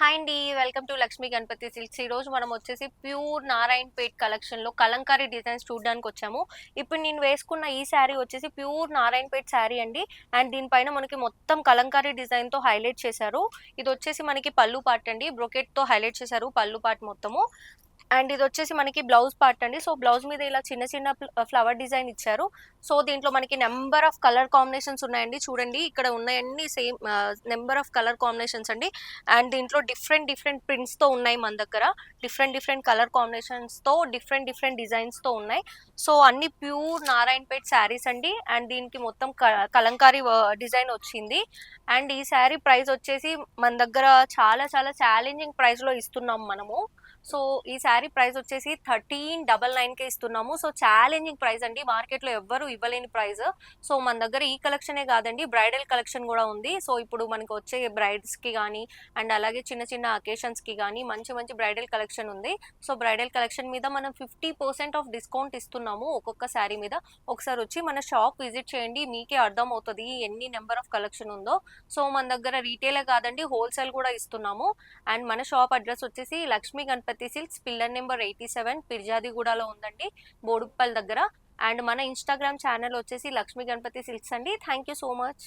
Hi అండి. Welcome to Lakshmi Ganapati silks. ఈరోజు మనం వచ్చేసి ప్యూర్ నారాయణపేట్ కలెక్షన్‌లో కలంకారీ డిజైన్స్ చూడడానికొచ్చాము. ఇప్పుడు నేను వేసుకున్న ఈ శారీ వచ్చేసి ప్యూర్ నారాయణపేట్ శారీ అండి. అండ్ దీనిపైన మనకి మొత్తం కలంకారీ డిజైన్‌తో హైలైట్ చేశారు. ఇదొచ్చేసి మనకి పల్లు పార్ట్ అండి. బ్రొకెట్‌తో హైలైట్ చేశారు పల్లు పార్ట్ మొత్తము. అండ్ ఇదొచ్చేసి మనకి బ్లౌజ్ పార్ట్ అండి. సో, బ్లౌజ్ మీద ఇలా చిన్న చిన్న ఫ్లవర్ డిజైన్ ఇచ్చారు. సో, దీంట్లో మనకి నంబర్ ఆఫ్ కలర్ కాంబినేషన్స్ ఉన్నాయండి. చూడండి ఇక్కడ ఉన్నయన్నీ same number of colour combinations అండి. అండ్ దీంట్లో డిఫరెంట్ డిఫరెంట్ ప్రింట్స్‌తో ఉన్నాయి మన దగ్గర. డిఫరెంట్ డిఫరెంట్ కలర్ కాంబినేషన్స్‌తో డిఫరెంట్ డిఫరెంట్ డిజైన్స్‌తో ఉన్నాయి. సో, అన్ని ప్యూర్ నారాయణపేట్ శారీస్ అండి. అండ్ దీనికి మొత్తం కలంకారీ డిజైన్ వచ్చింది. అండ్ ఈ శారీ ప్రైస్ వచ్చేసి మన దగ్గర చాలా చాలా ఛాలెంజింగ్ ప్రైస్‌లో ఇస్తున్నాం మనము. సో, ఈ శారీ ప్రైస్ వచ్చేసి 1399కే ఇస్తున్నాము. సో, ఛాలెంజింగ్ ప్రైస్ అండి. మార్కెట్‌లో ఎవ్వరు ఇవ్వలేని ప్రైస్. సో, మన దగ్గర ఈ కలెక్షనే కాదండి, బ్రైడల్ కలెక్షన్ కూడా ఉంది. సో, ఇప్పుడు మనకు వచ్చే బ్రైడ్స్‌కి గానీ, అండ్ అలాగే చిన్న చిన్న అకేషన్స్‌కి గానీ మంచి మంచి బ్రైడల్ కలెక్షన్ ఉంది. సో, బ్రైడల్ కలెక్షన్ మీద మనం 50% ఆఫ్ డిస్కౌంట్ ఇస్తున్నాము ఒక్కొక్క శారీ మీద. ఒకసారి వచ్చి మన షాప్ విజిట్ చేయండి. మీకే అర్థమవుతది ఎన్ని నెంబర్ ఆఫ్ కలెక్షన్ ఉందో. సో, మన దగ్గర రీటైలే కాదండి, హోల్‌సేల్ కూడా ఇస్తున్నాము. అండ్ మన షాప్ అడ్రస్ వచ్చేసి Lakshmi Ganapati silks, pillar number 87, పిర్జాదిగూడలో ఉందండి, బోడుప్పల్ దగ్గర. అండ్ మన ఇన్‌స్టాగ్రామ్ ఛానల్ వచ్చేసి లక్ష్మీ గణపతి సిల్క్స్ అండి. Thank you so much.